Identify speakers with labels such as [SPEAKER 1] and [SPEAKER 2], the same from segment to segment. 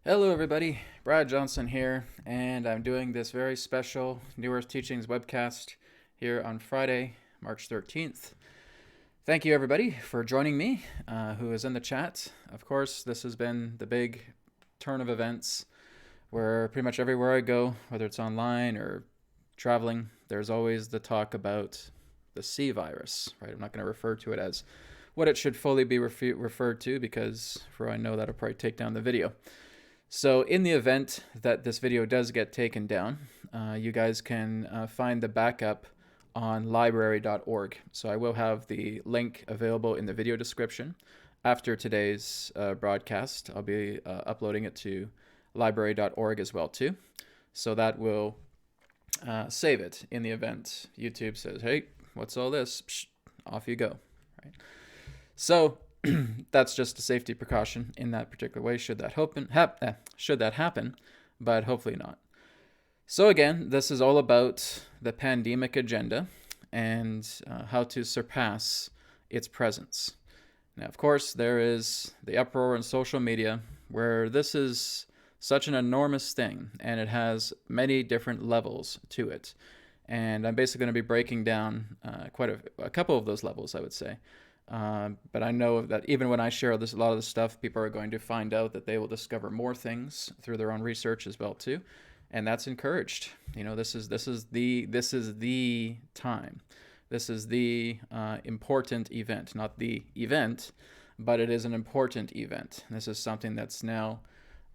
[SPEAKER 1] Hello everybody, Brad Johnson here, and I'm doing this very special New Earth Teachings Webcast here on Friday, March 13th. Thank you everybody for joining me, who is in the chat. Of course, this has been the big turn of events where pretty much everywhere I go, whether it's online or traveling, there's always the talk about the C virus, right? I'm not going to refer to it as what it should fully be referred to because for all I know that'll probably take down the video. So in the event that this video does get taken down, you guys can find the backup on library.org. So I will have the link available in the video description. After today's broadcast, I'll be uploading it to library.org as well too. So that will save it in the event YouTube says, hey, what's all this? Psh, off you go. Right? So that's just a safety precaution in that particular way should that happen, but hopefully not. So again, this is all about the pandemic agenda and how to surpass its presence. Now, of course, there is the uproar in social media where this is such an enormous thing and it has many different levels to it. And I'm basically going to be breaking down quite a couple of those levels, I would say. But I know that even when I share a lot of this stuff, people are going to find out that they will discover more things through their own research as well too, and that's encouraged. You know, this is the time. This is the important event, not the event, but it is an important event. This is something that's now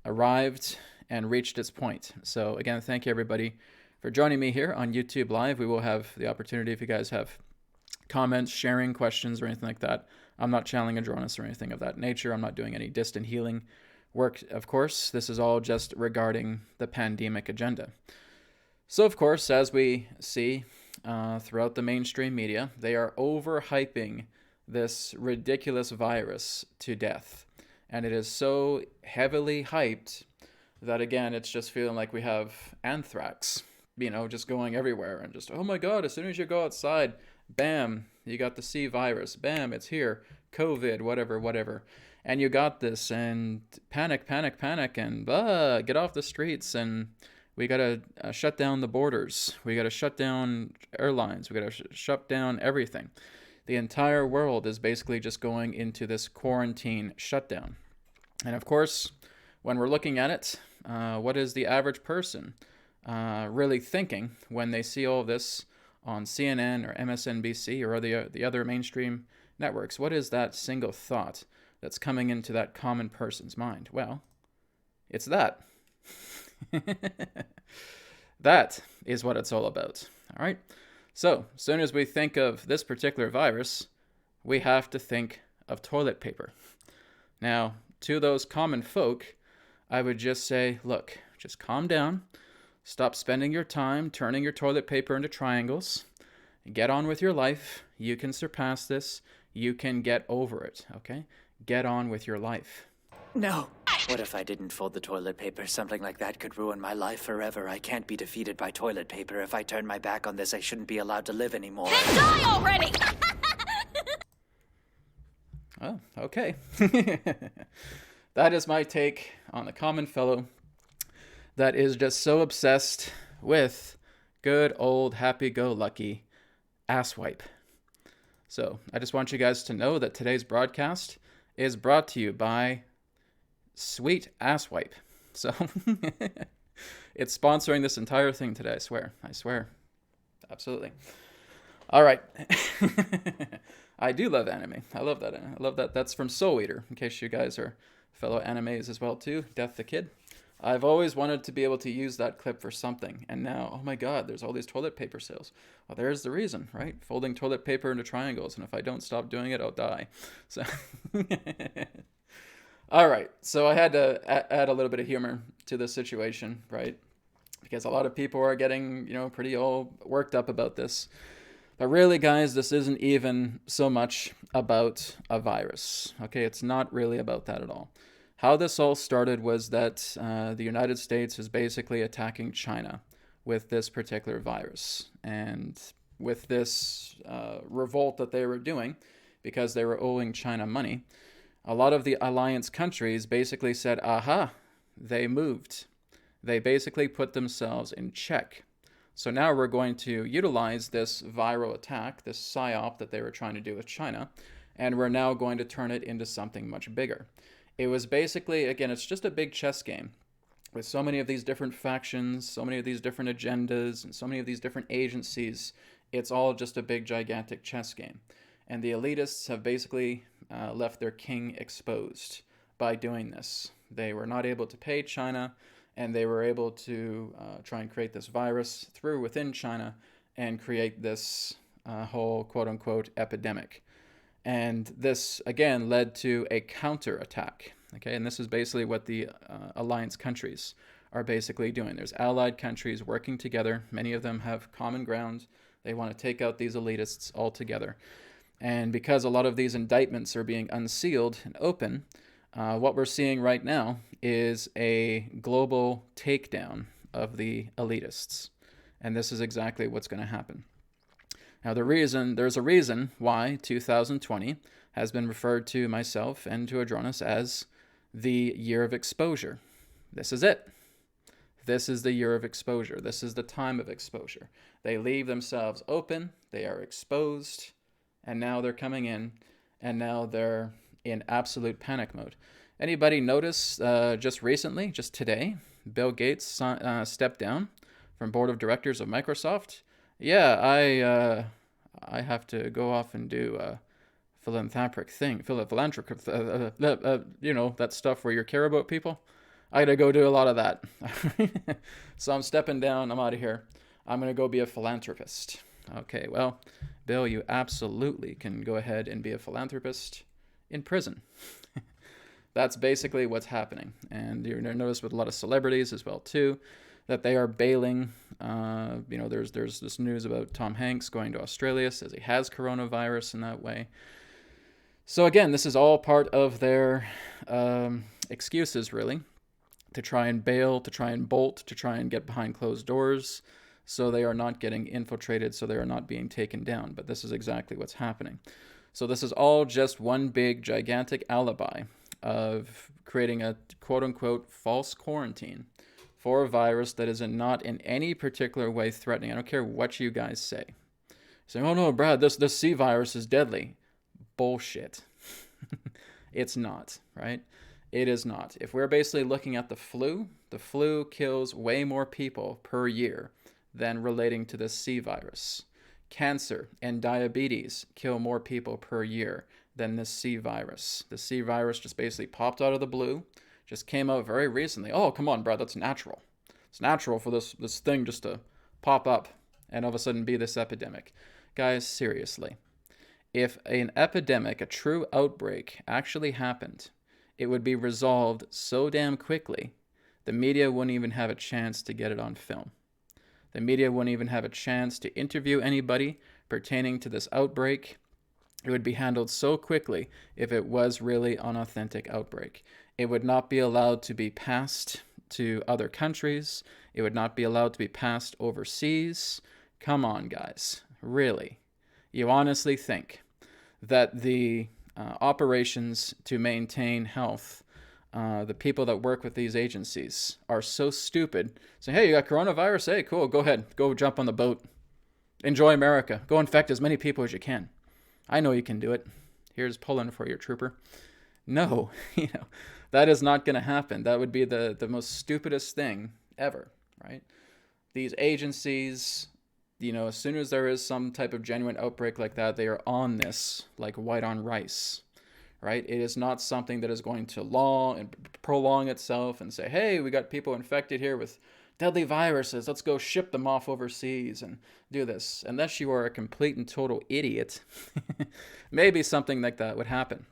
[SPEAKER 1] arrived and reached its point. So again, thank you everybody for joining me here on YouTube Live. We will have the opportunity if you guys have comments, sharing questions, or anything like that. I'm not channeling Adronis or anything of that nature. I'm not doing any distant healing work, of course. This is all just regarding the pandemic agenda. So, of course, as we see throughout the mainstream media, they are overhyping this ridiculous virus to death. And it is so heavily hyped that, again, it's just feeling like we have anthrax, you know, just going everywhere. And just, oh my God, as soon as you go outside, bam, you got the C virus. Bam, it's here. COVID, whatever. And you got this, and panic, and get off the streets. And we got to shut down the borders. We got to shut down airlines. We got to shut down everything. The entire world is basically just going into this quarantine shutdown. And of course, when we're looking at it, what is the average person really thinking when they see all this on CNN or MSNBC or the other mainstream networks? What is that single thought that's coming into that common person's mind? Well, it's that. That is what it's all about. All right. So as soon as we think of this particular virus, we have to think of toilet paper. Now, to those common folk, I would just say, look, just calm down. Stop spending your time turning your toilet paper into triangles. Get on with your life. You can surpass this. You can get over it, okay? Get on with your life.
[SPEAKER 2] No. What if I didn't fold the toilet paper? Something like that could ruin my life forever. I can't be defeated by toilet paper. If I turn my back on this, I shouldn't be allowed to live anymore.
[SPEAKER 3] Then die already!
[SPEAKER 1] Oh, okay. That is my take on the common fellow that is just so obsessed with good old happy-go-lucky asswipe. So I just want you guys to know that today's broadcast is brought to you by Sweet Asswipe. So it's sponsoring this entire thing today, I swear. Absolutely. All right. I do love anime. I love that. That's from Soul Eater, in case you guys are fellow animes as well too. Death the Kid. I've always wanted to be able to use that clip for something, and now, oh my God, there's all these toilet paper sales. Well, there's the reason, right? Folding toilet paper into triangles, and if I don't stop doing it, I'll die. So, all right, so I had to add a little bit of humor to this situation, right? Because a lot of people are getting, pretty all worked up about this. But really, guys, this isn't even so much about a virus, okay? It's not really about that at all. How this all started was that the United States is basically attacking China with this particular virus. And with this revolt that they were doing, because they were owing China money, a lot of the alliance countries basically said, aha, They moved. They basically put themselves in check. So now we're going to utilize this viral attack, this psyop that they were trying to do with China, and we're now going to turn it into something much bigger. It was basically, again, it's just a big chess game with so many of these different factions, so many of these different agendas, and so many of these different agencies. It's all just a big, gigantic chess game. And the elitists have basically left their king exposed by doing this. They were not able to pay China, and they were able to try and create this virus through within China and create this whole quote-unquote epidemic. And this, again, led to a counterattack. Okay, and this is basically what the alliance countries are basically doing. There's allied countries working together. Many of them have common ground. They want to take out these elitists altogether. And because a lot of these indictments are being unsealed and open, what we're seeing right now is a global takedown of the elitists. And this is exactly what's going to happen. Now, there's a reason why 2020 has been referred to myself and to Adronis as the year of exposure. This is it. This is the year of exposure. This is the time of exposure. They leave themselves open. They are exposed. And now they're coming in. And now they're in absolute panic mode. Anybody notice just recently, just today, Bill Gates stepped down from board of directors of Microsoft? Yeah, I have to go off and do philanthropic thing, that stuff where you care about people. I gotta go do a lot of that. So I'm stepping down. I'm out of here. I'm gonna go be a philanthropist. Okay, well, Bill, you absolutely can go ahead and be a philanthropist in prison. That's basically what's happening. And you're gonna notice with a lot of celebrities as well too, that they are bailing. There's this news about Tom Hanks going to Australia, says he has coronavirus in that way. So again, this is all part of their excuses, really, to try and bail, to try and bolt, to try and get behind closed doors, so they are not getting infiltrated, so they are not being taken down. But this is exactly what's happening. So this is all just one big, gigantic alibi of creating a quote-unquote false quarantine for a virus that is not in any particular way threatening. I don't care what you guys say. Saying, oh no, Brad, this C virus is deadly. Bullshit. It's not, right? It is not. If we're basically looking at the flu kills way more people per year than relating to the C virus. Cancer and diabetes kill more people per year than this C virus. The C virus just basically popped out of the blue, just came out very recently. Oh, come on, Brad, that's natural. It's natural for this thing just to pop up and all of a sudden be this epidemic. Guys, seriously. If an epidemic, a true outbreak, actually happened, it would be resolved so damn quickly, the media wouldn't even have a chance to get it on film. The media wouldn't even have a chance to interview anybody pertaining to this outbreak. It would be handled so quickly if it was really an authentic outbreak. It would not be allowed to be passed to other countries. It would not be allowed to be passed overseas. Come on, guys. Really? You honestly think that the operations to maintain health, the people that work with these agencies, are so stupid, saying, hey, you got coronavirus? Hey, cool, go ahead. Go jump on the boat. Enjoy America. Go infect as many people as you can. I know you can do it. Here's Poland for your trooper. No, that is not going to happen. That would be the most stupidest thing ever, right? These agencies, as soon as there is some type of genuine outbreak like that, they are on this like white on rice, right? It is not something that is going to prolong itself and say, hey, we got people infected here with deadly viruses. Let's go ship them off overseas and do this. Unless you are a complete and total idiot, maybe something like that would happen.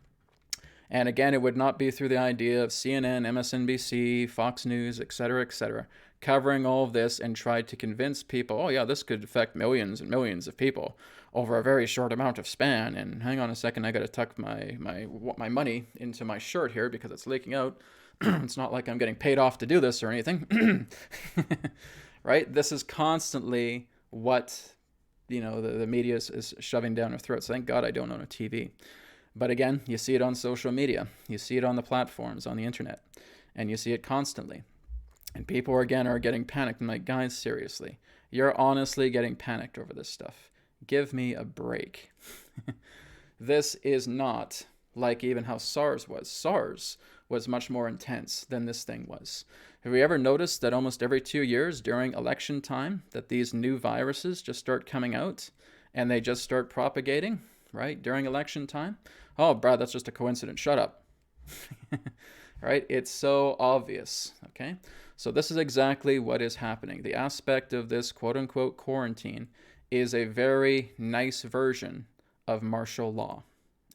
[SPEAKER 1] And again, it would not be through the idea of CNN, MSNBC, Fox News, etc., covering all of this and tried to convince people, oh yeah, this could affect millions and millions of people over a very short amount of span. And hang on a second, I got to tuck my money into my shirt here because it's leaking out. It's not like I'm getting paid off to do this or anything. Right? This is constantly what the media is shoving down our throats. Thank God I don't own a TV. But again, you see it on social media. You see it on the platforms, on the internet. And you see it constantly. And people, again, are getting panicked. I'm like, guys, seriously, you're honestly getting panicked over this stuff. Give me a break. This is not like even how SARS was. SARS was much more intense than this thing was. Have you ever noticed that almost every 2 years during election time that these new viruses just start coming out and they just start propagating, right, during election time? Oh, Brad, that's just a coincidence. Shut up. Right? It's so obvious, okay? So this is exactly what is happening. The aspect of this quote-unquote quarantine is a very nice version of martial law.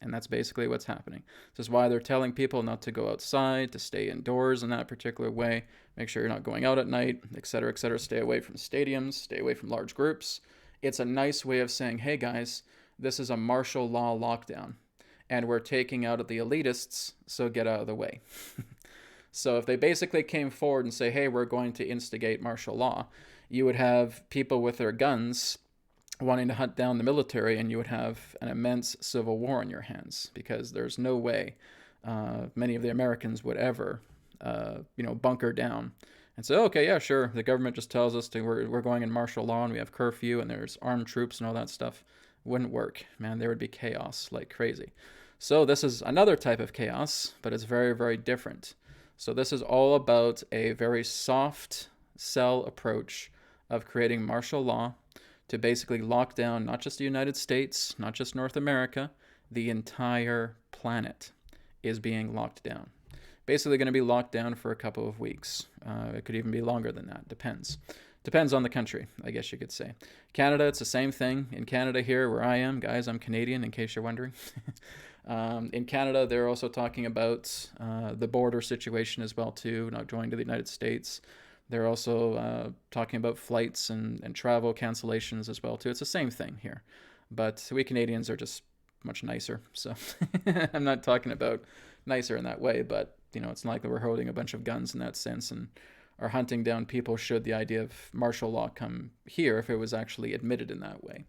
[SPEAKER 1] And that's basically what's happening. This is why they're telling people not to go outside, to stay indoors in that particular way, make sure you're not going out at night, etc., etc. Stay away from stadiums, stay away from large groups. It's a nice way of saying, hey guys, this is a martial law lockdown, and we're taking out the elitists, so get out of the way. So if they basically came forward and say, hey, we're going to instigate martial law, you would have people with their guns wanting to hunt down the military, and you would have an immense civil war on your hands, because there's no way many of the Americans would ever, bunker down and say, okay, yeah, sure, the government just tells us we're going in martial law and we have curfew and there's armed troops and all that stuff. Wouldn't work, man. There would be chaos like crazy. So this is another type of chaos, but it's very, very different. So this is all about a very soft sell approach of creating martial law to basically lock down not just the United States, not just North America, the entire planet is being locked down. Basically going to be locked down for a couple of weeks. It could even be longer than that. Depends. Depends on the country, I guess you could say. Canada, it's the same thing. In Canada here, where I am, guys, I'm Canadian, in case you're wondering. In Canada, they're also talking about the border situation as well, too, not going to the United States. They're also talking about flights and travel cancellations as well, too. It's the same thing here. But we Canadians are just much nicer. So I'm not talking about nicer in that way, but, it's not like we're holding a bunch of guns in that sense and are hunting down people should the idea of martial law come here if it was actually admitted in that way.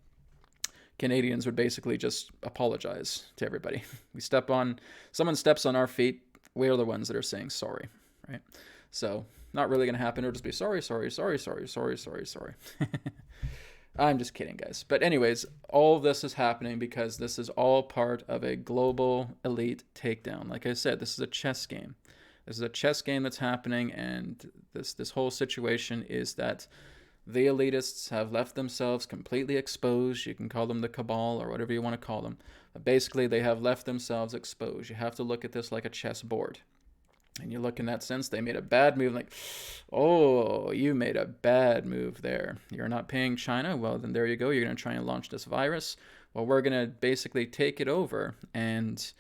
[SPEAKER 1] Canadians would basically just apologize to everybody. Someone steps on our feet, we're the ones that are saying sorry, right? So not really going to happen. It'll just be sorry. I'm just kidding, guys. But anyways, all of this is happening because this is all part of a global elite takedown. Like I said, this is a chess game. This is a chess game that's happening, and this whole situation is that the elitists have left themselves completely exposed. You can call them the cabal or whatever you want to call them. But basically, they have left themselves exposed. You have to look at this like a chessboard. And you look in that sense, they made a bad move. Like, oh, you made a bad move there. You're not paying China? Well, then there you go. You're going to try and launch this virus. Well, we're going to basically take it over and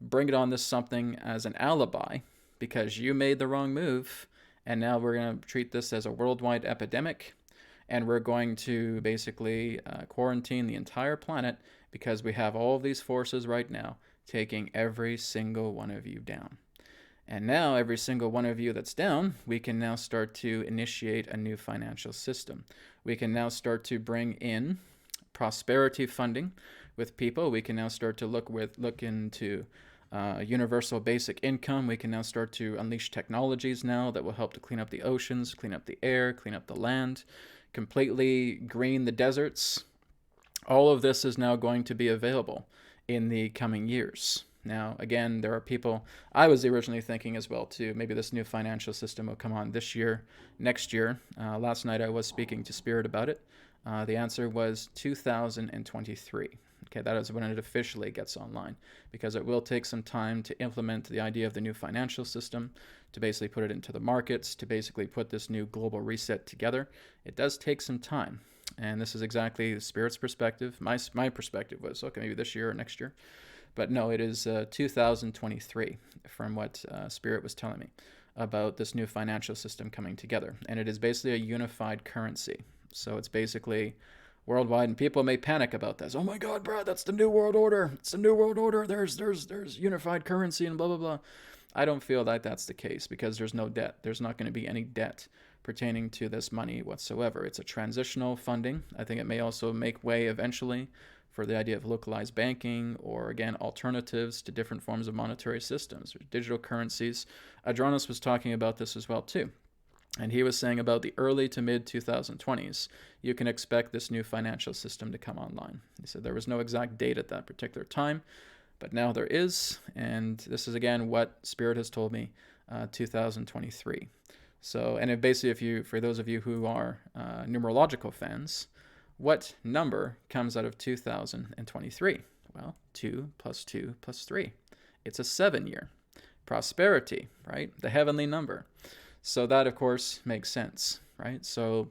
[SPEAKER 1] bring it on this something as an alibi because you made the wrong move. And now we're going to treat this as a worldwide epidemic. And we're going to basically quarantine the entire planet because we have all of these forces right now taking every single one of you down. And now every single one of you that's down, we can now start to initiate a new financial system. We can now start to bring in prosperity funding with people. We can now start to look into universal basic income. We can now start to unleash technologies now that will help to clean up the oceans, clean up the air, clean up the land, completely green the deserts. All of this is now going to be available in the coming years. Now, again, there are people, I was originally thinking as well, too, maybe this new financial system will come on this year, next year. Last night I was speaking to Spirit about it. The answer was 2023. Okay, that is when it officially gets online, because it will take some time to implement the idea of the new financial system, to basically put it into the markets, to basically put this new global reset together. It does take some time. And this is exactly the Spirit's perspective. My perspective was, okay, maybe this year or next year. But no, it is 2023 from what Spirit was telling me about this new financial system coming together. And it is basically a unified currency. So it's basically worldwide, and people may panic about this. Oh my God, Brad, that's the new world order. It's the new world order. There's unified currency and blah, blah, blah. I don't feel like that's the case because there's no debt. There's not going to be any debt pertaining to this money whatsoever. It's a transitional funding. I think it may also make way eventually for the idea of localized banking, or again, alternatives to different forms of monetary systems or digital currencies. Adronis was talking about this as well too. And he was saying about the early to mid 2020s, you can expect this new financial system to come online. He said there was no exact date at that particular time, but now there is. And this is, again, what Spirit has told me, 2023. So, and basically, for those of you who are numerological fans, what number comes out of 2023? Well, 2 plus 2 plus 3. It's a 7-year. Prosperity, right? The heavenly number. So that, of course, makes sense, right? So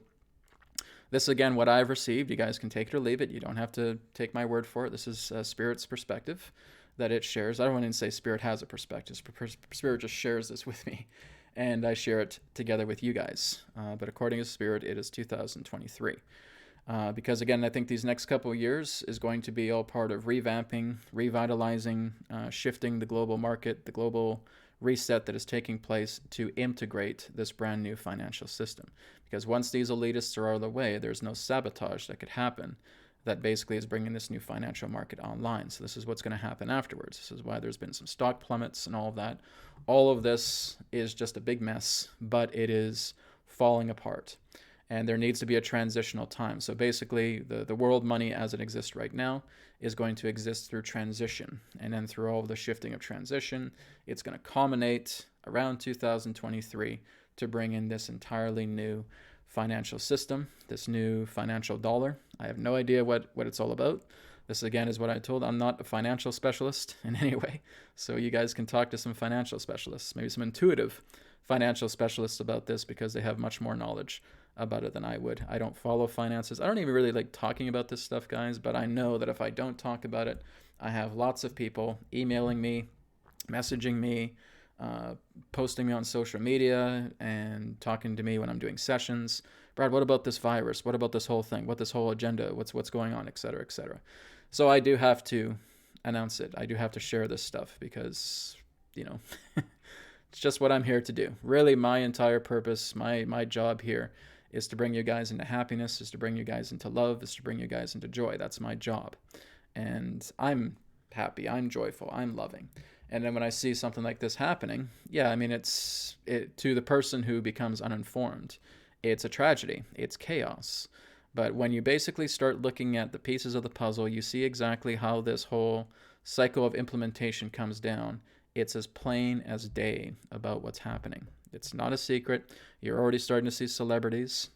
[SPEAKER 1] this, again, what I've received. You guys can take it or leave it. You don't have to take my word for it. This is Spirit's perspective that it shares. I don't want to say Spirit has a perspective. Spirit just shares this with me, and I share it together with you guys. But according to Spirit, it is 2023. Because, again, I think these next couple of years is going to be all part of revamping, revitalizing, shifting the global market, the global reset that is taking place to integrate this brand new financial system. Because once these elitists are out of the way, there's no sabotage that could happen that basically is bringing this new financial market online. So this is what's going to happen afterwards. This is why there's been some stock plummets and all of that. All of this is just a big mess, but it is falling apart. And there needs to be a transitional time. So basically, the world money as it exists right now is going to exist through transition. And then through all of the shifting of transition, it's going to culminate around 2023 to bring in this entirely new financial system, this new financial dollar. I have no idea what it's all about. This, again, is what I told. I'm not a financial specialist in any way. So you guys can talk to some financial specialists, maybe some intuitive financial specialists about this, because they have much more knowledge about it than I would. I don't follow finances. I don't even really like talking about this stuff, guys, but I know that if I don't talk about it, I have lots of people emailing me, messaging me, posting me on social media, and talking to me when I'm doing sessions. Brad, what about this virus? What about this whole thing? What this whole agenda? What's going on, et cetera, et cetera. So I do have to announce it. I do have to share this stuff because, it's just what I'm here to do. Really, my entire purpose, my job here is to bring you guys into happiness, is to bring you guys into love, is to bring you guys into joy. That's my job. And I'm happy, I'm joyful, I'm loving. And then when I see something like this happening, it's to the person who becomes uninformed, it's a tragedy, it's chaos. But when you basically start looking at the pieces of the puzzle, you see exactly how this whole cycle of implementation comes down. It's as plain as day about what's happening. It's not a secret. You're already starting to see celebrities,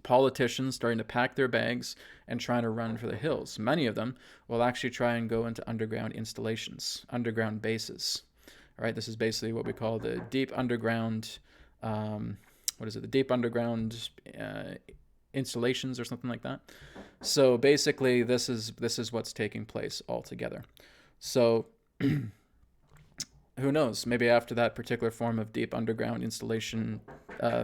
[SPEAKER 1] politicians starting to pack their bags and trying to run for the hills. Many of them will actually try and go into underground installations, underground bases. All right, this is basically what we call the deep underground, the deep underground installations or something like that. So basically, this is what's taking place altogether. So who knows? Maybe after that particular form of deep underground installation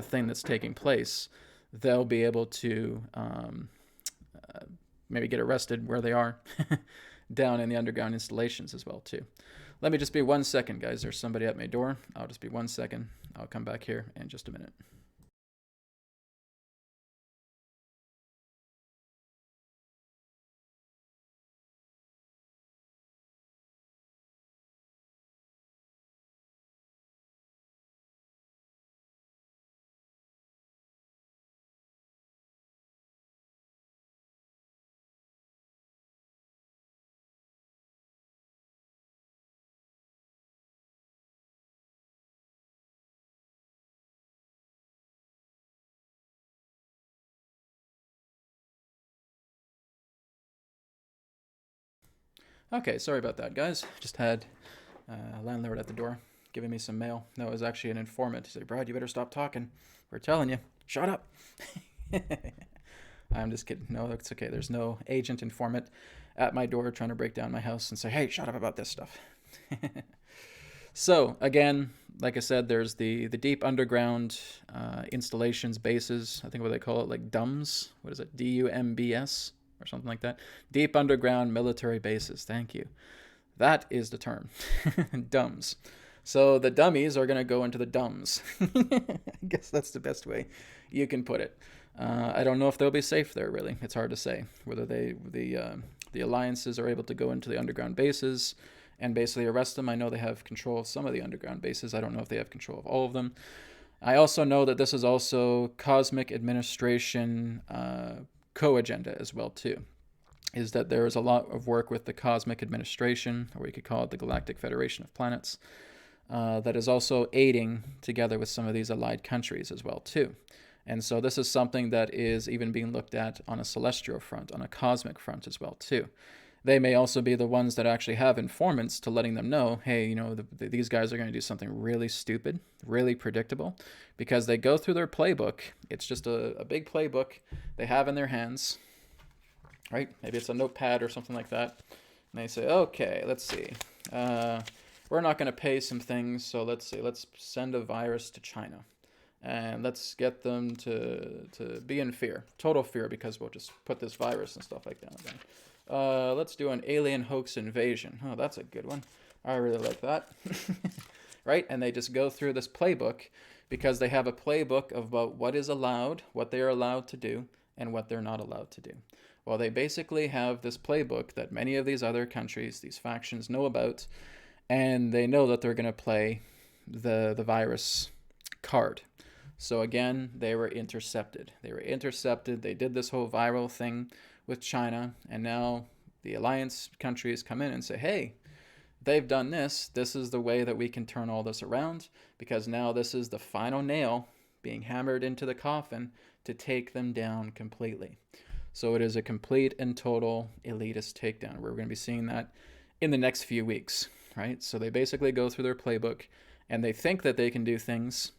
[SPEAKER 1] thing that's taking place, they'll be able to maybe get arrested where they are down in the underground installations as well too. Let me just be 1 second, guys. There's somebody at my door. I'll just be 1 second. I'll come back here in just a minute. Okay, sorry about that, guys. Just had a landlord at the door giving me some mail. No, it was actually an informant. He said, Brad, you better stop talking. We're telling you. Shut up. I'm just kidding. No, it's okay. There's no agent informant at my door trying to break down my house and say, hey, shut up about this stuff. So, again, like I said, there's the deep underground installations, bases. I think what they call it, like DUMBs. What is it? DUMBS? Or something like that. Deep underground military bases. Thank you. That is the term. DUMBs. So the dummies are going to go into the DUMBs. I guess that's the best way you can put it. I don't know if they'll be safe there, really. It's hard to say whether the The alliances are able to go into the underground bases and basically arrest them. I know they have control of some of the underground bases. I don't know if they have control of all of them. I also know that this is also cosmic administration co-agenda as well too, is that there is a lot of work with the cosmic administration, or you could call it the Galactic Federation of Planets, that is also aiding together with some of these allied countries as well too. And so this is something that is even being looked at on a celestial front, on a cosmic front as well too. They may also be the ones that actually have informants to letting them know, hey, you know, these guys are going to do something really stupid, really predictable, because they go through their playbook. It's just a big playbook they have in their hands, right? Maybe it's a notepad or something like that. And they say, okay, let's see. We're not going to pay some things, so let's see. Let's send a virus to China. And let's get them to be in fear, total fear, because we'll just put this virus and stuff like that. Let's do an alien hoax invasion. Oh, that's a good one. I really like that. Right? And they just go through this playbook because they have a playbook about what is allowed, what they are allowed to do, and what they're not allowed to do. Well, they basically have this playbook that many of these other countries, these factions, know about, and they know that they're going to play the virus card. So again, they were intercepted. They did this whole viral thing with China, and now the alliance countries come in and say, hey, they've done this. This is the way that we can turn all this around, because now this is the final nail being hammered into the coffin to take them down completely. So it is a complete and total elitist takedown. We're going to be seeing that in the next few weeks, right? So they basically go through their playbook, and they think that they can do things,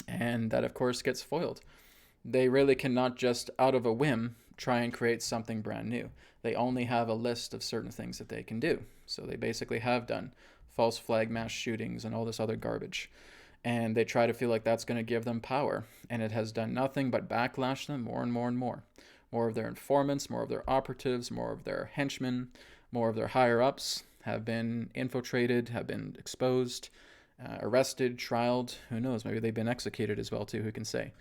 [SPEAKER 1] and that, of course, gets foiled. They really cannot just, out of a whim, try and create something brand new. They only have a list of certain things that they can do. So they basically have done false flag mass shootings and all this other garbage. And they try to feel like that's going to give them power. And it has done nothing but backlash them more and more and more. More of their informants, more of their operatives, more of their henchmen, more of their higher-ups have been infiltrated, have been exposed, arrested, trialed. Who knows? Maybe they've been executed as well, too. Who can say?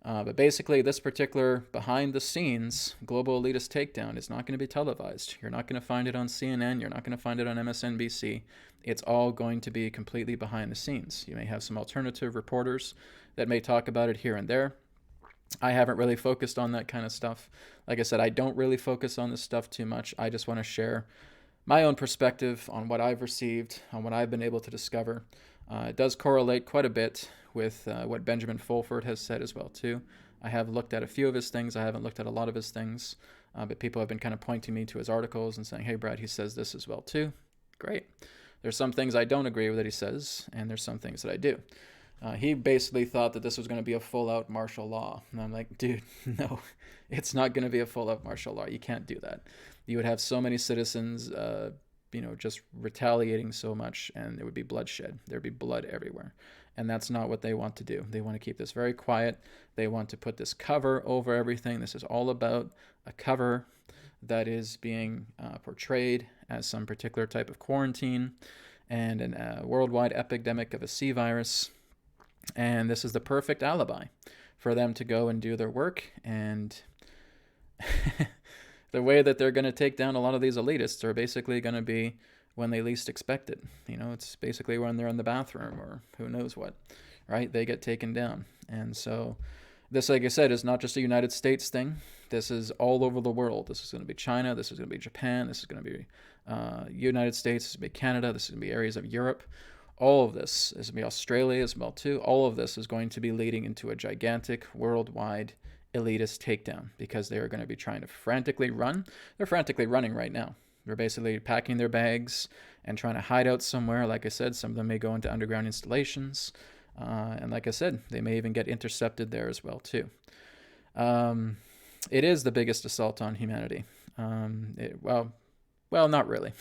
[SPEAKER 1] But basically, this particular behind-the-scenes global elitist takedown is not going to be televised. You're not going to find it on CNN. You're not going to find it on MSNBC. It's all going to be completely behind the scenes. You may have some alternative reporters that may talk about it here and there. I haven't really focused on that kind of stuff. Like I said, I don't really focus on this stuff too much. I just want to share my own perspective on what I've received, on what I've been able to discover. It does correlate quite a bit with what Benjamin Fulford has said as well, too. I have looked at a few of his things. I haven't looked at a lot of his things, but people have been kind of pointing me to his articles and saying, hey, Brad, he says this as well, too. Great. There's some things I don't agree with that he says, and there's some things that I do. He basically thought that this was going to be a full-out martial law. And I'm like, dude, no, it's not going to be a full-out martial law. You can't do that. You would have so many citizens, just retaliating so much, and there would be bloodshed. There'd be blood everywhere. And that's not what they want to do. They want to keep this very quiet. They want to put this cover over everything. This is all about a cover that is being portrayed as some particular type of quarantine and a worldwide epidemic of a C virus. And this is the perfect alibi for them to go and do their work. And the way that they're going to take down a lot of these elitists are basically going to be when they least expect it. It's basically when they're in the bathroom or who knows what, right? They get taken down. And so this, like I said, is not just a United States thing. This is all over the world. This is going to be China. This is going to be Japan. This is going to be United States. This is going to be Canada. This is going to be areas of Europe. All of this is going to be Australia as well, too. All of this is going to be leading into a gigantic worldwide elitist takedown because they are going to be trying to frantically run. They're frantically running right now. They're basically packing their bags and trying to hide out somewhere. Like I said, some of them may go into underground installations. And like I said, they may even get intercepted there as well, too. It is the biggest assault on humanity. Well, not really.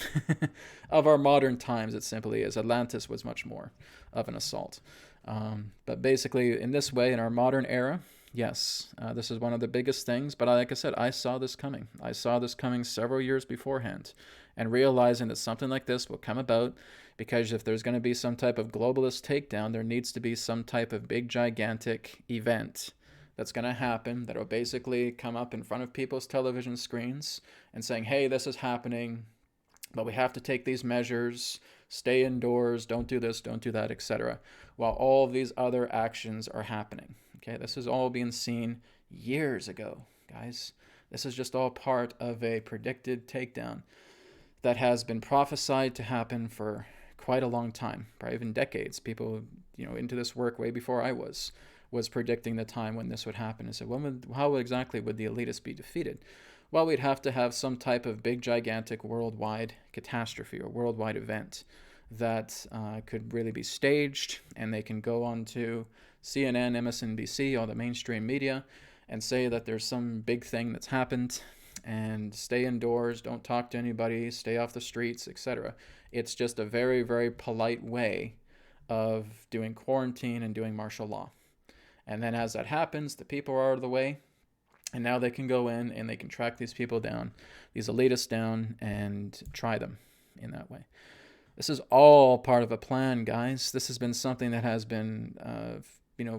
[SPEAKER 1] Of our modern times, it simply is. Atlantis was much more of an assault. But basically, in this way, in our modern era, yes, this is one of the biggest things. But like I said, I saw this coming. I saw this coming several years beforehand, and realizing that something like this will come about because if there's going to be some type of globalist takedown, there needs to be some type of big, gigantic event that's going to happen that'll basically come up in front of people's television screens and saying, hey, this is happening, but we have to take these measures, stay indoors, don't do this, don't do that, etc., while all of these other actions are happening. Okay, this is all being seen years ago, guys. This is just all part of a predicted takedown that has been prophesied to happen for quite a long time, probably even decades. People, into this work way before I was predicting the time when this would happen and said, how exactly would the elitists be defeated? Well, we'd have to have some type of big, gigantic worldwide catastrophe or worldwide event that could really be staged, and they can go on to CNN, MSNBC, all the mainstream media, and say that there's some big thing that's happened, and stay indoors, don't talk to anybody, stay off the streets, etc. It's just a very, very polite way of doing quarantine and doing martial law. And then as that happens, the people are out of the way, and now they can go in and they can track these people down, these elitists down, and try them in that way. This is all part of a plan, guys. This has been something that has been,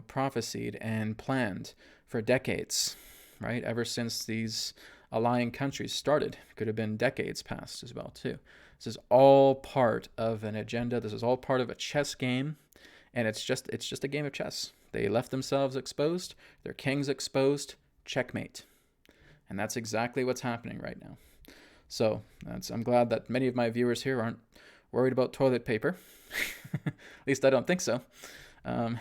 [SPEAKER 1] prophesied and planned for decades, right? Ever since these allying countries started. Could have been decades past as well, too. This is all part of an agenda. This is all part of a chess game, and it's just a game of chess. They left themselves exposed. Their king's exposed. Checkmate. And that's exactly what's happening right now. So I'm glad that many of my viewers here aren't worried about toilet paper. At least I don't think so. And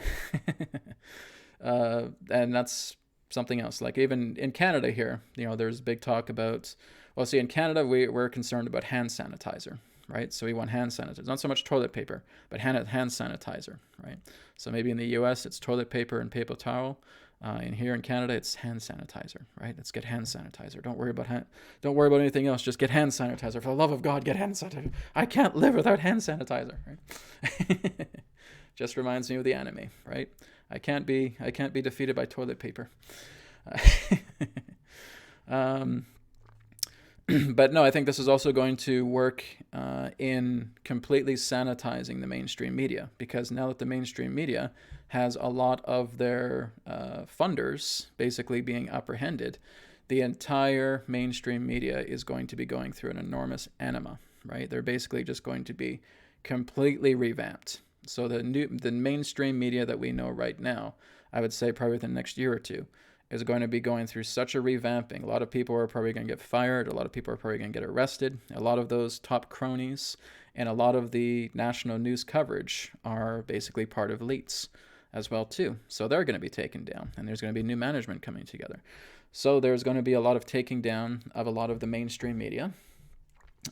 [SPEAKER 1] that's something else. Like even in Canada here, there's big talk about, in Canada, we're concerned about hand sanitizer, right? So we want hand sanitizer, not so much toilet paper, but hand sanitizer, right? So maybe in the US, it's toilet paper and paper towel. And here in Canada, it's hand sanitizer, right? Let's get hand sanitizer. Don't worry about anything else. Just get hand sanitizer. For the love of God, get hand sanitizer. I can't live without hand sanitizer, right? Just reminds me of the anime, right? I can't be defeated by toilet paper. But no, I think this is also going to work in completely sanitizing the mainstream media, because now that the mainstream media has a lot of their funders basically being apprehended, the entire mainstream media is going to be going through an enormous enema, right? They're basically just going to be completely revamped. So the mainstream media that we know right now, I would say probably within the next year or two, is going to be going through such a revamping. A lot of people are probably going to get fired. A lot of people are probably going to get arrested. A lot of those top cronies and a lot of the national news coverage are basically part of elites as well too. So they're going to be taken down, and there's going to be new management coming together. So there's going to be a lot of taking down of a lot of the mainstream media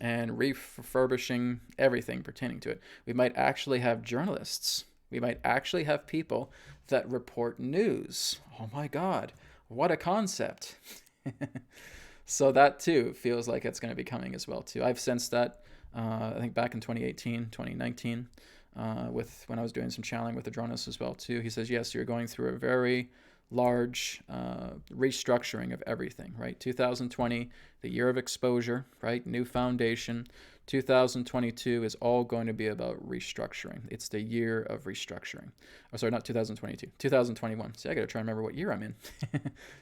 [SPEAKER 1] and refurbishing everything pertaining to it. We might actually have journalists. We might actually have people that report news. Oh my God, what a concept. So that too feels like it's going to be coming as well too. I've sensed that, I think back in 2018, 2019, when I was doing some channeling with Adronis as well too. He says, yes, you're going through a very large restructuring of everything, right? 2020, the year of exposure, right? New foundation. 2022 is all going to be about restructuring. It's the year of restructuring. Oh, sorry, not 2022, 2021. See, I got to try and remember what year I'm in.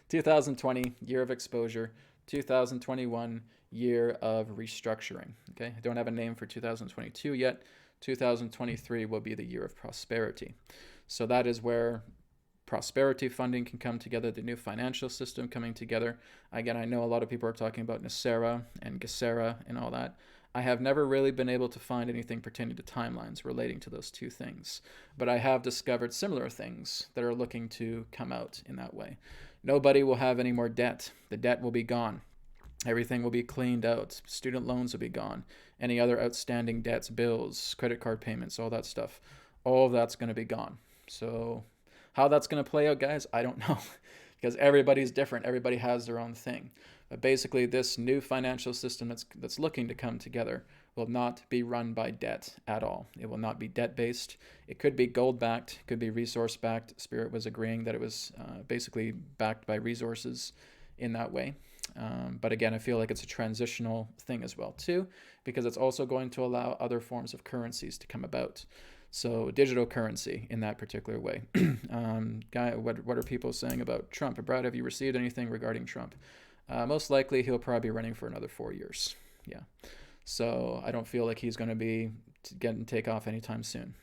[SPEAKER 1] 2020, year of exposure. 2021, year of restructuring. Okay, I don't have a name for 2022 yet. 2023 will be the year of prosperity. So that is where prosperity funding can come together, the new financial system coming together. Again, I know a lot of people are talking about Nasera and Gesera and all that. I have never really been able to find anything pertaining to timelines relating to those two things, but I have discovered similar things that are looking to come out in that way. Nobody will have any more debt. The debt will be gone. Everything will be cleaned out. Student loans will be gone. Any other outstanding debts, bills, credit card payments, all that stuff, all of that's going to be gone. So how that's going to play out, guys, I don't know, because everybody's different. Everybody has their own thing. But basically, this new financial system that's looking to come together will not be run by debt at all. It will not be debt-based. It could be gold-backed, could be resource-backed. Spirit was agreeing that it was basically backed by resources in that way. But again, I feel like it's a transitional thing as well, too, because it's also going to allow other forms of currencies to come about. So digital currency in that particular way. What are people saying about Trump? Brad, have you received anything regarding Trump? Most likely he'll probably be running for another 4 years. Yeah. So I don't feel like he's going to be getting take off anytime soon.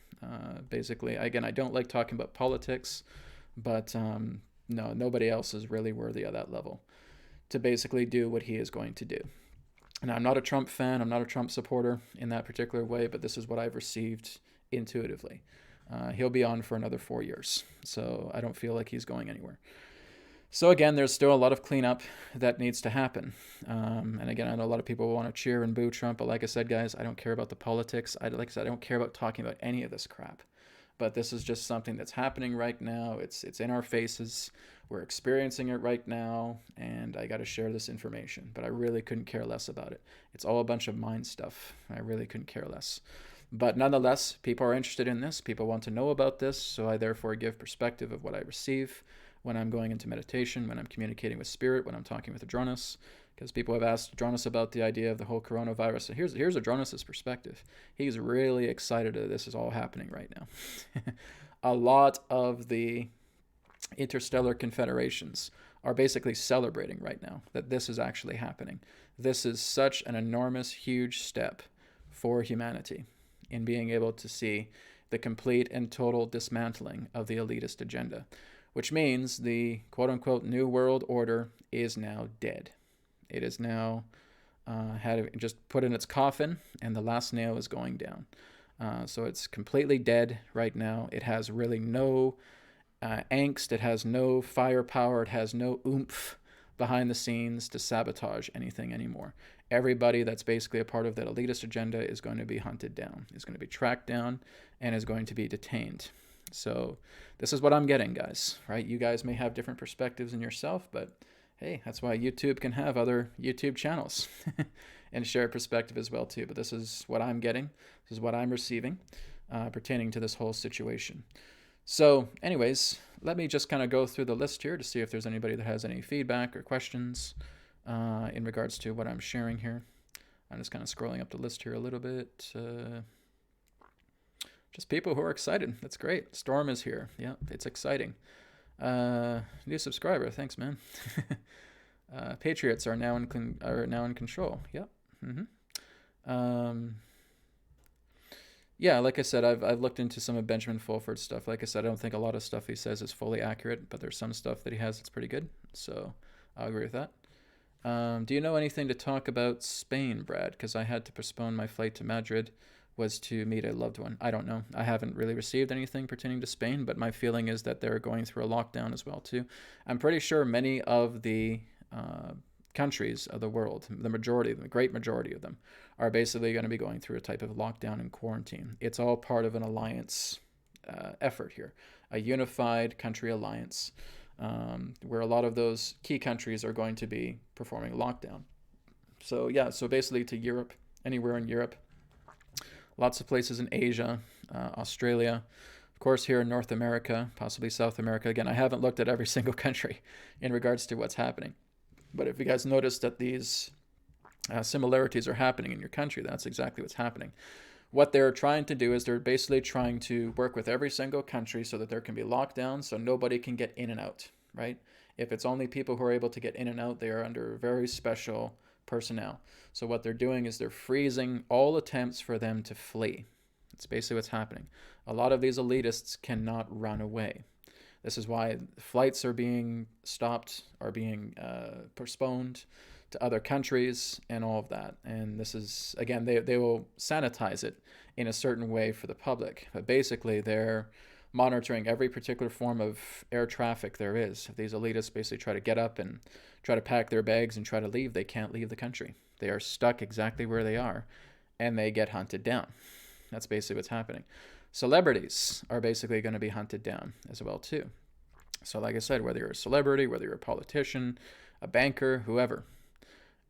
[SPEAKER 1] Basically, again, I don't like talking about politics, but no, nobody else is really worthy of that level to basically do what he is going to do. And I'm not a Trump fan. I'm not a Trump supporter in that particular way, but this is what I've received intuitively. He'll be on for another 4 years, so I don't feel like he's going anywhere. So again, there's still a lot of cleanup that needs to happen. And again, I know a lot of people want to cheer and boo Trump, but like I said, guys, I don't care about the politics. I don't care about talking about any of this crap. But this is just something that's happening right now. It's in our faces. We're experiencing it right now, and I got to share this information. But I really couldn't care less about it. It's all a bunch of mind stuff. I really couldn't care less. But nonetheless, people are interested in this. People want to know about this, so I therefore give perspective of what I receive when I'm going into meditation, when I'm communicating with spirit, when I'm talking with Adronis, because people have asked Adronis about the idea of the whole coronavirus. So here's Adronis' perspective. He's really excited that this is all happening right now. A lot of the interstellar confederations are basically celebrating right now that this is actually happening. This is such an enormous, huge step for humanity in being able to see the complete and total dismantling of the elitist agenda, which means the quote-unquote New World Order is now dead. It is now had just put in its coffin, and the last nail is going down. So it's completely dead right now. It has really no angst. It has no firepower. It has no oomph behind the scenes to sabotage anything anymore. Everybody that's basically a part of that elitist agenda is going to be hunted down, is going to be tracked down, and is going to be detained. So this is what I'm getting, guys, right? You guys may have different perspectives in yourself, but hey, that's why YouTube can have other YouTube channels and share perspective as well too. But this is what I'm getting. This is what I'm receiving pertaining to this whole situation. So anyways, let me just kind of go through the list here to see if there's anybody that has any feedback or questions in regards to what I'm sharing here. I'm just kind of scrolling up the list here a little bit. Just people who are excited. That's great. Storm is here. Yeah, it's exciting. New subscriber. Thanks, man. Patriots are now in control. Yep. Yeah, like I said, I've looked into some of Benjamin Fulford's stuff. Like I said, I don't think a lot of stuff he says is fully accurate, but there's some stuff that he has that's pretty good. So I'll agree with that. Do you know anything to talk about Spain, Brad? Because I had to postpone my flight to Madrid, was to meet a loved one. I don't know. I haven't really received anything pertaining to Spain, but my feeling is that they're going through a lockdown as well too. I'm pretty sure many of the countries of the world, the great majority of them, are basically going to be going through a type of lockdown and quarantine. It's all part of an alliance effort here, a unified country alliance, where a lot of those key countries are going to be performing lockdown. So yeah, so basically to Europe, anywhere in Europe, lots of places in Asia, Australia, of course here in North America, possibly South America. Again, I haven't looked at every single country in regards to what's happening. But if you guys notice that these similarities are happening in your country, that's exactly what's happening. What they're trying to do is they're basically trying to work with every single country so that there can be lockdowns so nobody can get in and out, right? If it's only people who are able to get in and out, they are under very special personnel. So what they're doing is they're freezing all attempts for them to flee. That's basically what's happening. A lot of these elitists cannot run away. This is why flights are being stopped, are being postponed to other countries and all of that. And this is, again, they will sanitize it in a certain way for the public. But basically, they're monitoring every particular form of air traffic there is. If these elitists basically try to get up and try to pack their bags and try to leave, they can't leave the country. They are stuck exactly where they are, and they get hunted down. That's basically what's happening. Celebrities are basically going to be hunted down as well too. So like I said, whether you're a celebrity, whether you're a politician, a banker, whoever,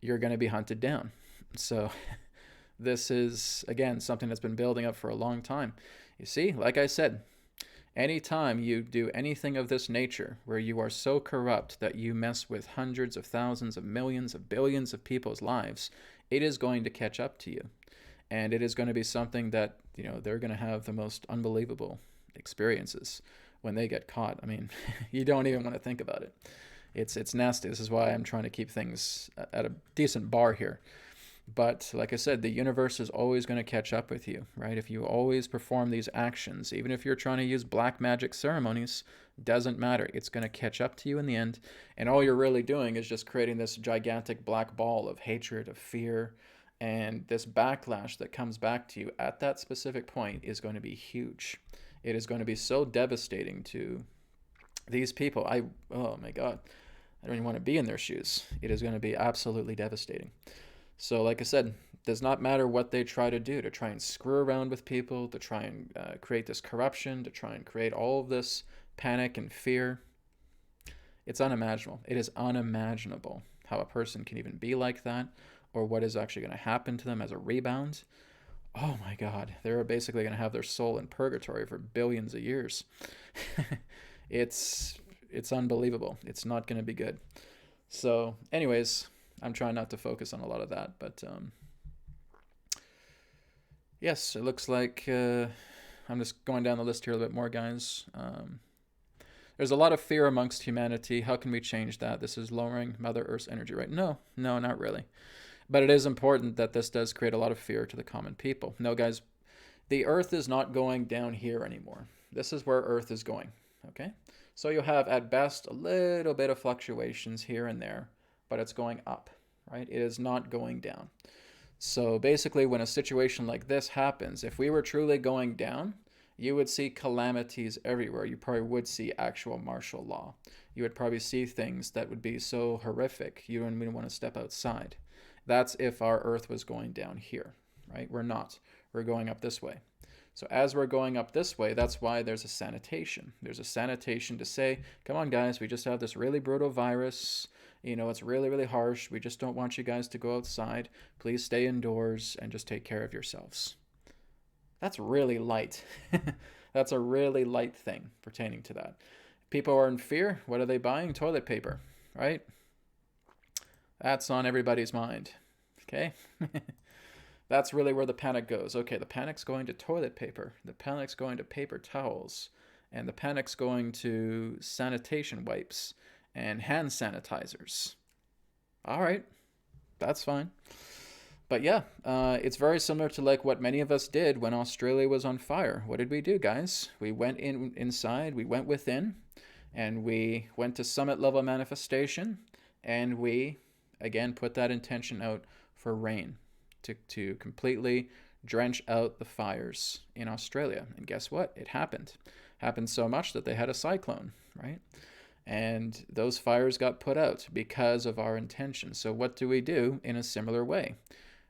[SPEAKER 1] you're going to be hunted down. So this is, again, something that's been building up for a long time. You see, like I said, anytime you do anything of this nature where you are so corrupt that you mess with hundreds of thousands of millions of billions of people's lives, it is going to catch up to you. And it is going to be something that, they're going to have the most unbelievable experiences when they get caught. I mean, you don't even want to think about it. It's nasty. This is why I'm trying to keep things at a decent bar here. But like I said, the universe is always going to catch up with you, right? If you always perform these actions, even if you're trying to use black magic ceremonies, doesn't matter. It's going to catch up to you in the end. And all you're really doing is just creating this gigantic black ball of hatred, of fear, and this backlash that comes back to you at that specific point is going to be huge. It is going to be so devastating to these people. Oh my God, I don't even want to be in their shoes. It is going to be absolutely devastating. So like I said, it does not matter what they try to do, to try and screw around with people, to try and create this corruption, to try and create all of this panic and fear. It's unimaginable. It is unimaginable how a person can even be like that, or what is actually going to happen to them as a rebound. Oh my God, they're basically going to have their soul in purgatory for billions of years. It's unbelievable. It's not going to be good. So anyways, I'm trying not to focus on a lot of that, but yes, it looks like I'm just going down the list here a little bit more, guys. There's a lot of fear amongst humanity. How can we change that? This is lowering Mother Earth's energy, right? No, not really. But it is important that this does create a lot of fear to the common people. No, guys, the Earth is not going down here anymore. This is where Earth is going, okay? So you'll have, at best, a little bit of fluctuations here and there, but it's going up, right? It is not going down. So basically, when a situation like this happens, if we were truly going down, you would see calamities everywhere. You probably would see actual martial law. You would probably see things that would be so horrific, you wouldn't even want to step outside. That's if our Earth was going down here, right? We're not. We're going up this way. So as we're going up this way, that's why there's a sanitation. There's a sanitation to say, come on, guys, we just have this really brutal virus. It's really, really harsh. We just don't want you guys to go outside. Please stay indoors and just take care of yourselves. That's really light. That's a really light thing pertaining to that. People are in fear. What are they buying? Toilet paper, right? That's on everybody's mind, okay? That's really where the panic goes. Okay, the panic's going to toilet paper. The panic's going to paper towels. And the panic's going to sanitation wipes and hand sanitizers. All right, that's fine. But yeah, it's very similar to like what many of us did when Australia was on fire. What did we do, guys? We went inside, we went within, and we went to summit level manifestation, and we, again, put that intention out for rain to completely drench out the fires in Australia. And guess what? It happened. Happened so much that they had a cyclone, right? And those fires got put out because of our intention. So what do we do in a similar way?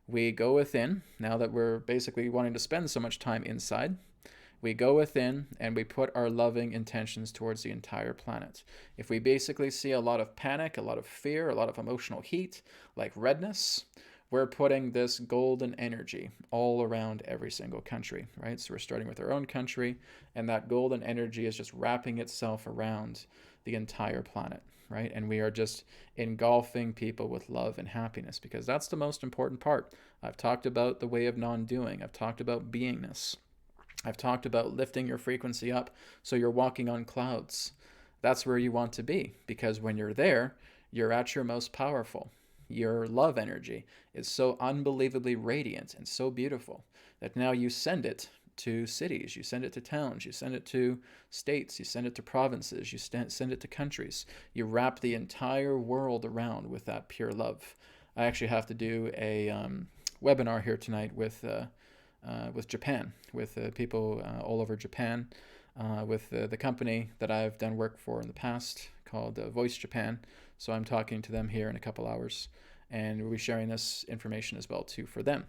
[SPEAKER 1] We go within, now that we're basically wanting to spend so much time inside, we go within and we put our loving intentions towards the entire planet. If we basically see a lot of panic, a lot of fear, a lot of emotional heat, like redness, we're putting this golden energy all around every single country, right? So we're starting with our own country, and that golden energy is just wrapping itself around the entire planet, right? And we are just engulfing people with love and happiness, because that's the most important part. I've talked about the way of non-doing. I've talked about beingness. I've talked about lifting your frequency up so you're walking on clouds. That's where you want to be, because when you're there, you're at your most powerful. Your love energy is so unbelievably radiant and so beautiful that now you send it to cities, you send it to towns, you send it to states, you send it to provinces, you send it to countries. You wrap the entire world around with that pure love. I actually have to do a webinar here tonight with Japan, with people all over Japan, with the company that I've done work for in the past called Voice Japan. So I'm talking to them here in a couple hours, and we'll be sharing this information as well too for them.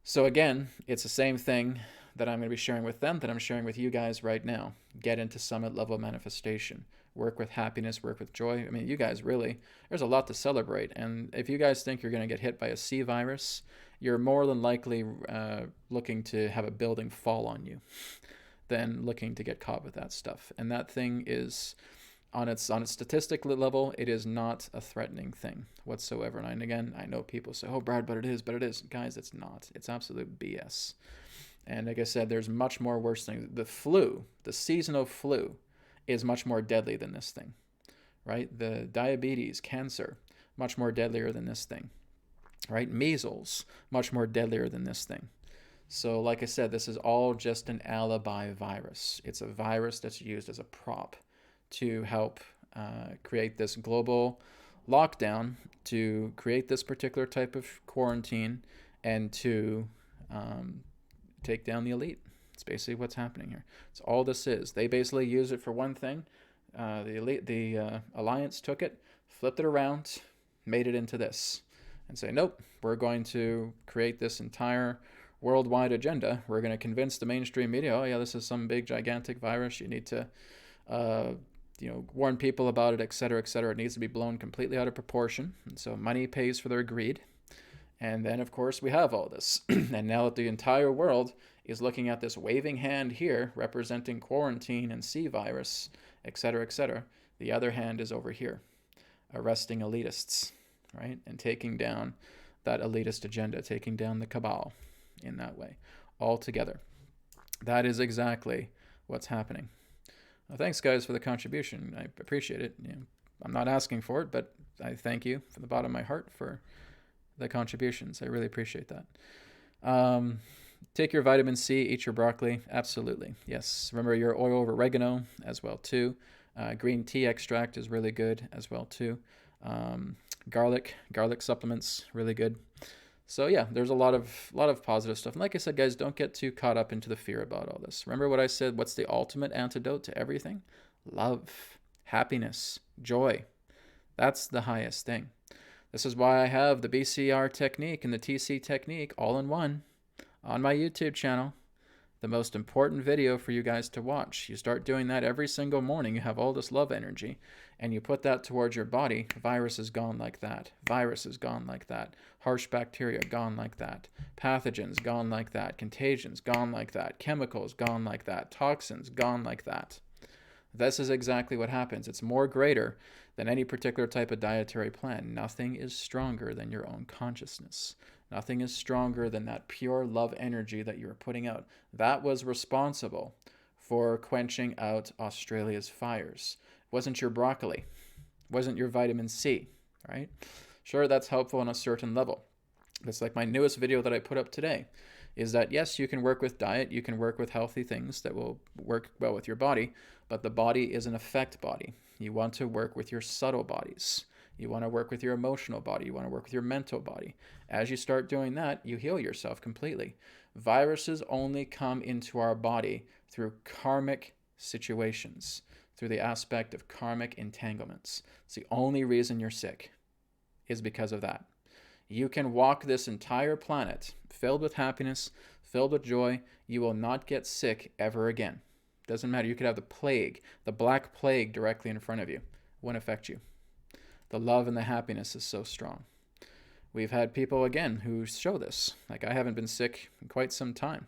[SPEAKER 1] So again, it's the same thing that I'm going to be sharing with them that I'm sharing with you guys right now. Get into summit level manifestation. Work with happiness, work with joy. I mean, you guys really, there's a lot to celebrate. And if you guys think you're going to get hit by a C virus, you're more than likely looking to have a building fall on you than looking to get caught with that stuff. And that thing is on its statistic level, it is not a threatening thing whatsoever. And again, I know people say, "Oh, Brad, but it is." Guys, it's not. It's absolute BS. And like I said, there's much more worse things. The flu, the seasonal flu, is much more deadly than this thing, right? The diabetes, cancer, much more deadlier than this thing, right? Measles, much more deadlier than this thing. So like I said, this is all just an alibi virus. It's a virus that's used as a prop to help create this global lockdown, to create this particular type of quarantine, and to take down the elite. It's basically what's happening here. It's all this is. They basically use it for one thing. The alliance took it, flipped it around, made it into this, and say, nope, we're going to create this entire worldwide agenda. We're going to convince the mainstream media, oh yeah, this is some big gigantic virus. You need to, warn people about it, etc., etc. It needs to be blown completely out of proportion. And so money pays for their greed. And then, of course, we have all this. And now that the entire world is looking at this waving hand here, representing quarantine and C virus, etc., etc., the other hand is over here, arresting elitists, right? And taking down that elitist agenda, taking down the cabal in that way, all together. That is exactly what's happening. Well, thanks, guys, for the contribution. I appreciate it. I'm not asking for it, but I thank you from the bottom of my heart for the contributions. I really appreciate that. Take your vitamin C, eat your broccoli. Absolutely. Yes. Remember your oil of oregano as well too. Green tea extract is really good as well too. Garlic supplements, really good. So yeah, there's a lot of positive stuff. And like I said, guys, don't get too caught up into the fear about all this. Remember what I said, what's the ultimate antidote to everything? Love, happiness, joy. That's the highest thing. This is why I have the BCR technique and the TC technique all in one on my YouTube channel. The most important video for you guys to watch. You start doing that every single morning. You have all this love energy and you put that towards your body. Virus is gone like that. Virus is gone like that. Harsh bacteria gone like that. Pathogens gone like that. Contagions gone like that. Chemicals gone like that. Toxins gone like that. This is exactly what happens. It's more greater than any particular type of dietary plan. Nothing is stronger than your own consciousness. Nothing is stronger than that pure love energy that you are putting out. That was responsible for quenching out Australia's fires. It wasn't your broccoli. It wasn't your vitamin C, right? Sure, that's helpful on a certain level. It's like my newest video that I put up today is that, yes, you can work with diet, you can work with healthy things that will work well with your body, but the body is an effect body. You want to work with your subtle bodies. You want to work with your emotional body. You want to work with your mental body. As you start doing that, you heal yourself completely. Viruses only come into our body through karmic situations, through the aspect of karmic entanglements. It's the only reason you're sick is because of that. You can walk this entire planet filled with happiness, filled with joy. You will not get sick ever again. Doesn't matter. You could have the plague, the black plague directly in front of you. It won't affect you. The love and the happiness is so strong. We've had people, again, who show this. Like, I haven't been sick in quite some time.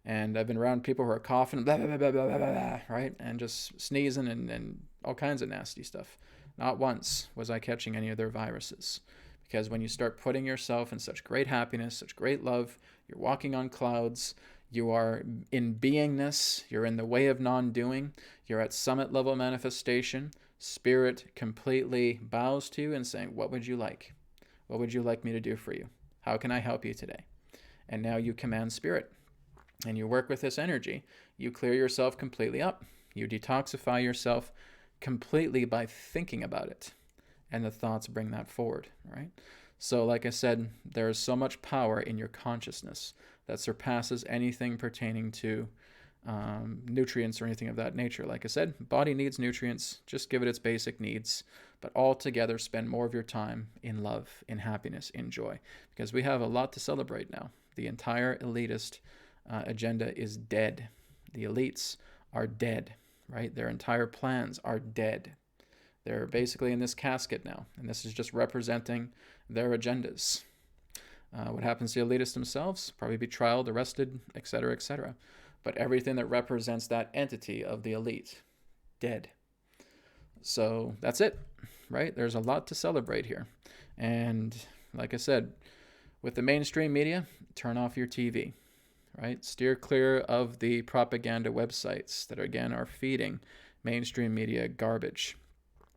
[SPEAKER 1] And I've been around people who are coughing, blah, blah, blah, blah, blah, blah, blah, right? And just sneezing and all kinds of nasty stuff. Not once was I catching any of their viruses. Because when you start putting yourself in such great happiness, such great love, you're walking on clouds, you are in beingness, you're in the way of non-doing, you're at summit level manifestation, Spirit completely bows to you and saying, what would you like? What would you like me to do for you? How can I help you today? And now you command Spirit and you work with this energy. You clear yourself completely up. You detoxify yourself completely by thinking about it. And the thoughts bring that forward, right? So like I said, there is so much power in your consciousness that surpasses anything pertaining to nutrients or anything of that nature. Like I said, body needs nutrients. Just give it its basic needs. But altogether, spend more of your time in love, in happiness, in joy. Because we have a lot to celebrate now. The entire elitist agenda is dead. The elites are dead, right? Their entire plans are dead. They're basically in this casket now, and this is just representing their agendas. What happens to the elitists themselves? Probably be trialed, arrested, etc., etc. But everything that represents that entity of the elite, dead. So that's it, right? There's a lot to celebrate here. And like I said, with the mainstream media, turn off your TV, right? Steer clear of the propaganda websites that, again, are feeding mainstream media garbage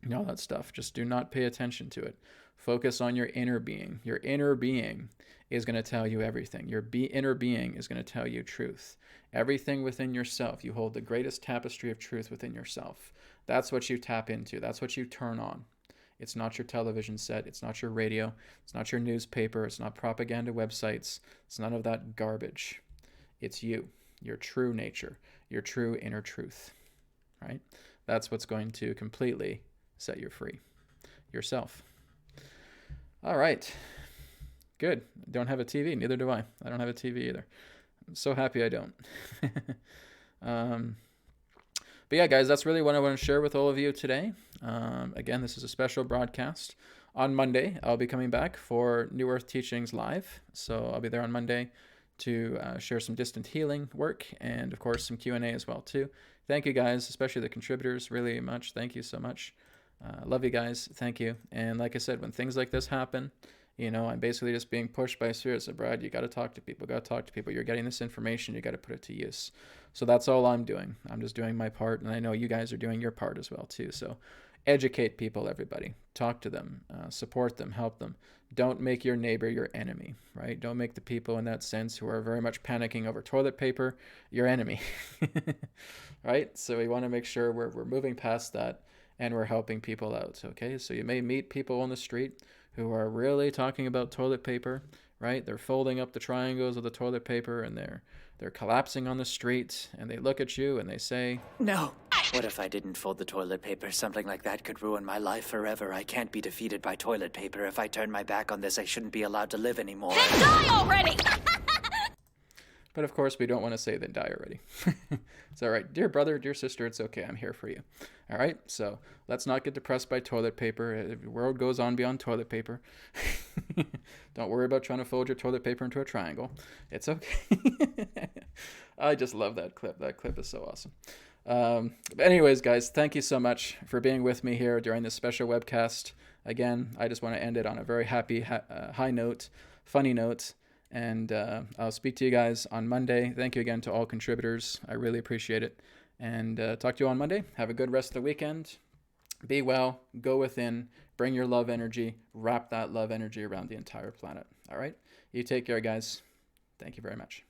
[SPEAKER 1] and all that stuff. Just do not pay attention to it. Focus on your inner being. Your inner being is going to tell you everything. Your inner being is going to tell you truth. Everything within yourself. You hold the greatest tapestry of truth within yourself. That's what you tap into. That's what you turn on. It's not your television set. It's not your radio. It's not your newspaper. It's not propaganda websites. It's none of that garbage. It's you, your true nature, your true inner truth, right? That's what's going to completely set you free. Yourself. All right. Good. Don't have a TV. Neither do I. I don't have a TV either. I'm so happy I don't. But yeah, guys, that's really what I want to share with all of you today. Again, this is a special broadcast. On Monday, I'll be coming back for New Earth Teachings Live. So I'll be there on Monday to share some distant healing work and, of course, some Q&A as well, too. Thank you, guys, especially the contributors, really much. Thank you so much. Love you guys. Thank you. And like I said, when things like this happen, I'm basically just being pushed by Spirit. So, Brad, you got to talk to people. You're getting this information. You got to put it to use. So that's all I'm doing. I'm just doing my part. And I know you guys are doing your part as well, too. So educate people, everybody. Talk to them. Support them. Help them. Don't make your neighbor your enemy, right? Don't make the people in that sense who are very much panicking over toilet paper your enemy, right? So we want to make sure we're moving past that and we're helping people out, okay? So you may meet people on the street who are really talking about toilet paper, right? They're folding up the triangles of the toilet paper and they're collapsing on the street, and they look at you and they say,
[SPEAKER 2] "No. What if I didn't fold the toilet paper? Something like that could ruin my life forever. I can't be defeated by toilet paper. If I turn my back on this, I shouldn't be allowed to live anymore."
[SPEAKER 3] Then die already!
[SPEAKER 1] But of course, we don't want to say then die already. It's all right. Dear brother, dear sister, it's okay. I'm here for you. All right? So let's not get depressed by toilet paper. The world goes on beyond toilet paper. Don't worry about trying to fold your toilet paper into a triangle. It's okay. I just love that clip. That clip is so awesome. But anyways, guys, thank you so much for being with me here during this special webcast. Again, I just want to end it on a very happy, high note, funny note. And I'll speak to you guys on Monday. Thank you again to all contributors. I really appreciate it. And talk to you on Monday. Have a good rest of the weekend. Be well. Go within. Bring your love energy. Wrap that love energy around the entire planet. All right? You take care, guys. Thank you very much.